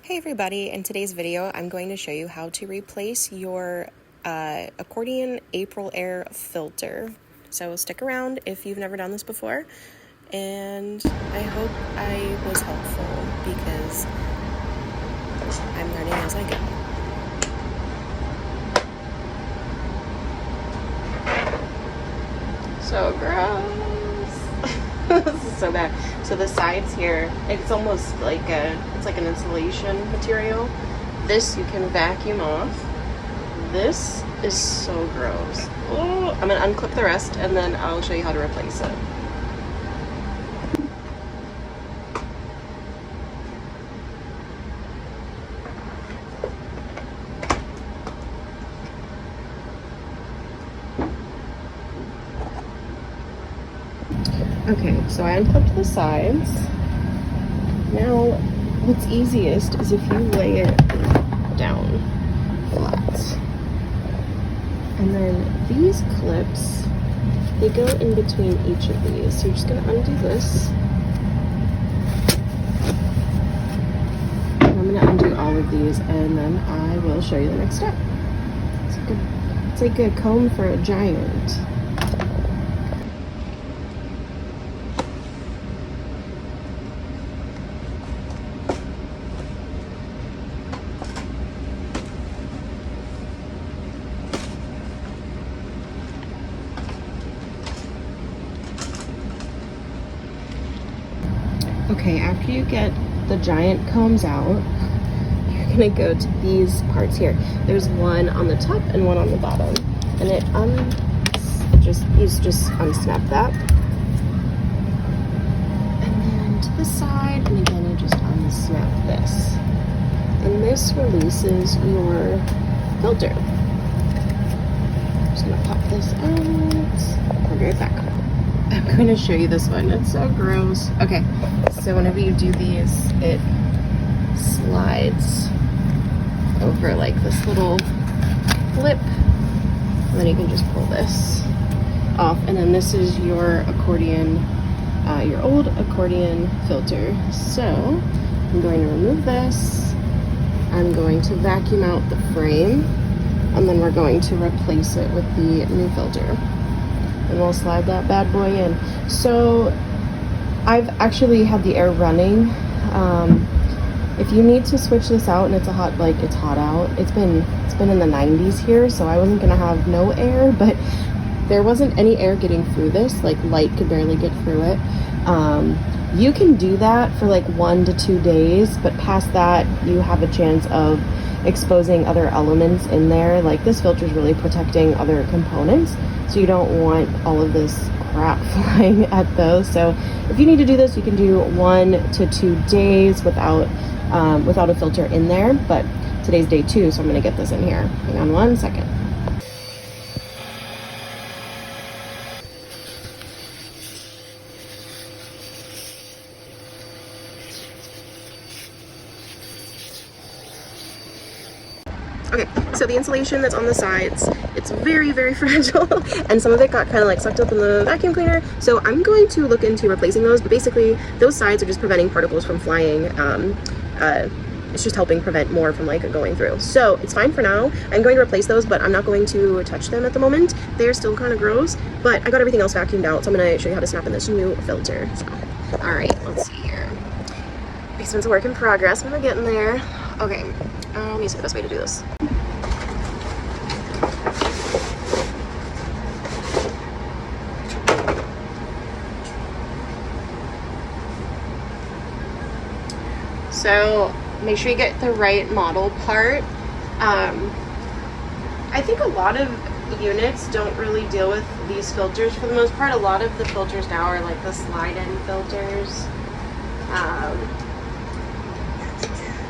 Hey everybody, in today's video I'm going to show you how to replace your accordion AprilAire filter. So stick around if you've never done this before, and I hope I was helpful because I'm learning as I go. So gross. This is so bad. So the sides here, it's almost like it's like an insulation material. This you can vacuum off. This is so gross. Oh, I'm gonna unclip the rest and then I'll show you how to replace it. Okay, so I unclipped the sides. Now, what's easiest is if you lay it down flat. And then these clips, they go in between each of these. So you're just gonna undo this. And I'm gonna undo all of these and then I will show you the next step. It's like a comb for a giant. Okay, after you get the giant combs out, you're gonna go to these parts here. There's one on the top and one on the bottom. And it you just unsnap that. And then to the side, and again you just unsnap this. And this releases your filter. I'm just gonna pop this out. I'll be right back. I'm going to show you this one. It's so gross. Okay, so whenever you do these, it slides over like this little flip, and then you can just pull this off. And then this is your accordion, your old accordion filter. So I'm going to remove this. I'm going to vacuum out the frame, and then we're going to replace it with the new filter. And we'll slide that bad boy in. So I've actually had the air running. If you need to switch this out and it's hot out, it's been in the 90s here, so I wasn't gonna have no air, but there wasn't any air getting through this, like light could barely get through it. You can do that for like 1 to 2 days, but past that you have a chance of exposing other elements in there. Like this filter is really protecting other components, so you don't want all of this crap flying at those. So if you need to do this, you can do 1 to 2 days without a filter in there, but today's day 2, so I'm gonna get this in here. Hang on 1 second. Okay, so the insulation that's on the sides, it's very, very fragile, and some of it got kind of like sucked up in the vacuum cleaner, so I'm going to look into replacing those, but basically those sides are just preventing particles from flying. It's just helping prevent more from like going through. So it's fine for now. I'm going to replace those, but I'm not going to touch them at the moment. They're still kind of gross, but I got everything else vacuumed out, so I'm going to show you how to snap in this new filter. So, all right, let's see here. Basement's a work in progress, but we're getting there. Okay, let me see the best way to do this. So make sure you get the right model part. I think a lot of units don't really deal with these filters for the most part. A lot of the filters now are like the slide-in filters.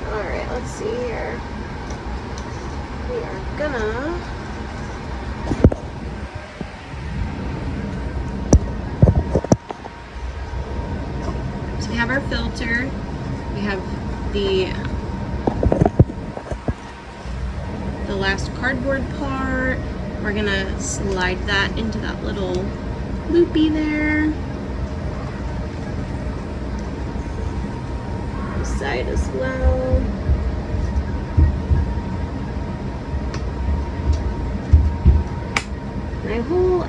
Alright, let's see here. We are gonna so we have our filter. We have the last cardboard part. We're gonna slide that into that little loopy there. This side as well. My whole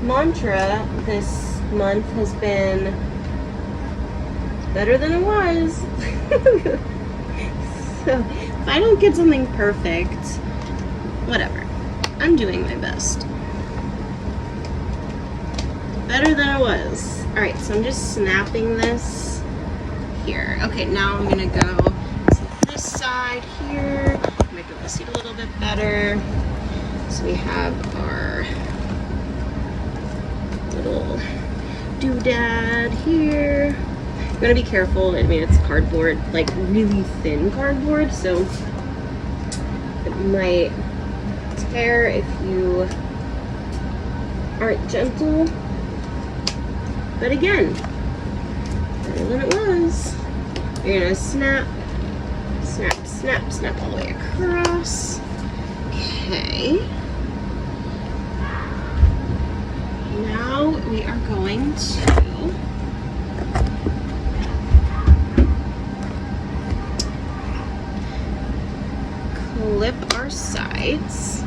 mantra this month has been better than it was. So if I don't get something perfect, whatever. I'm doing my best. Better than it was. Alright, so I'm just snapping this here. Okay, now I'm gonna go to this side here. Make it see a little bit better. So we have our little doodad here. You gotta be careful. I mean, it's cardboard, like really thin cardboard, so it might tear if you aren't gentle. But again, better than it was. You're gonna snap, snap, snap, snap all the way across. Okay. Now we are going to clip our sides.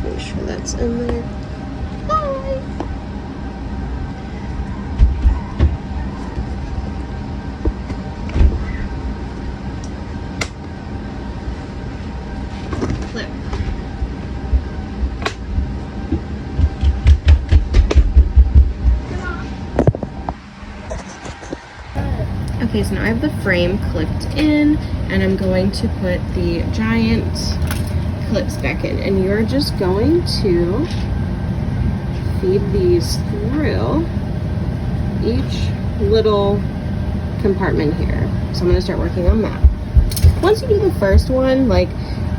Make sure that's in there. Bye. Clip. Okay, so now I have the frame clipped in, and I'm going to put the giant clips back in, and you're just going to feed these through each little compartment here. So I'm going to start working on that. Once you do the first one, like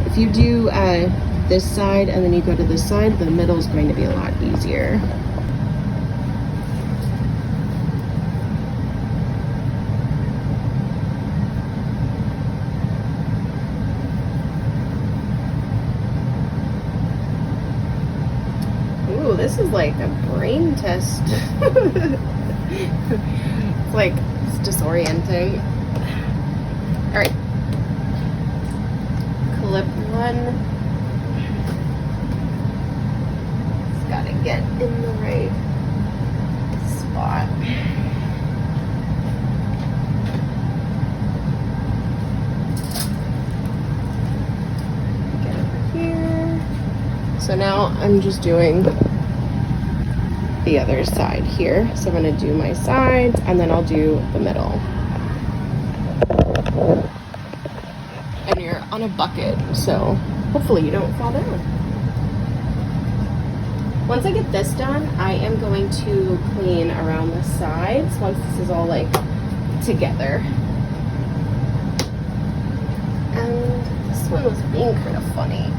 if you do this side and then you go to this side, the middle is going to be a lot easier. Ooh, this is like a brain test. It's like, it's disorienting. All right. Clip one. It's gotta get in the right spot. Get over here. So now I'm just doing the other side here. So I'm going to do my sides and then I'll do the middle. And you're on a bucket, so hopefully you don't fall down. Once I get this done, I am going to clean around the sides once this is all like together. And this one was being kind of funny.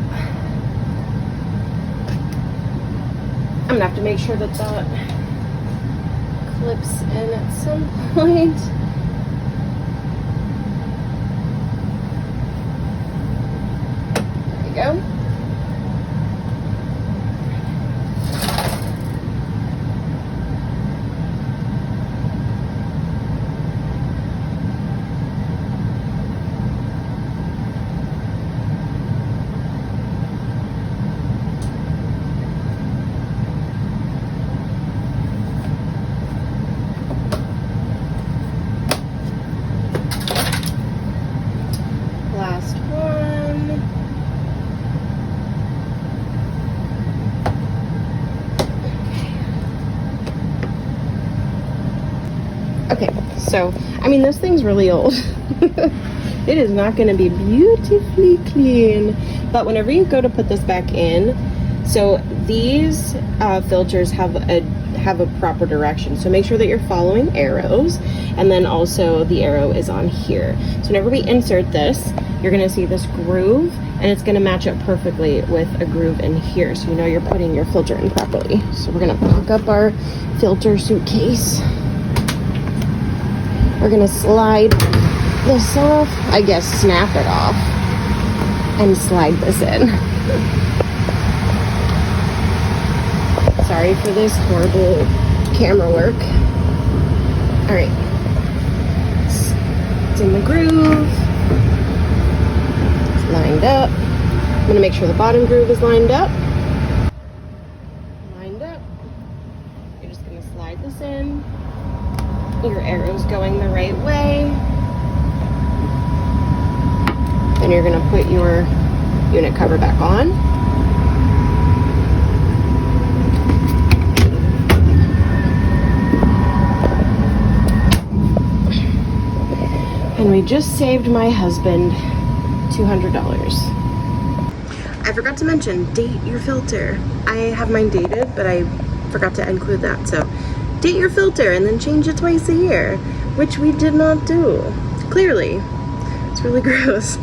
I'm gonna have to make sure that that clips in at some point. There we go. Last one. Okay, so, I mean, this thing's really old. It is not going to be beautifully clean, but whenever you go to put this back in, so these filters have a proper direction, so make sure that you're following arrows, and then also the arrow is on here. So whenever we insert this, you're going to see this groove, and it's going to match up perfectly with a groove in here, so you know you're putting your filter in properly. So we're going to pick up our filter suitcase. We're going to slide this off, I guess snap it off, and slide this in. Sorry for this horrible camera work. All right, it's in the groove, it's lined up. I'm gonna make sure the bottom groove is lined up. You're just gonna slide this in. Your arrow's going the right way. Then you're gonna put your unit cover back on. And we just saved my husband $200. I forgot to mention, date your filter. I have mine dated, but I forgot to include that. So date your filter and then change it twice a year, which we did not do. Clearly, it's really gross.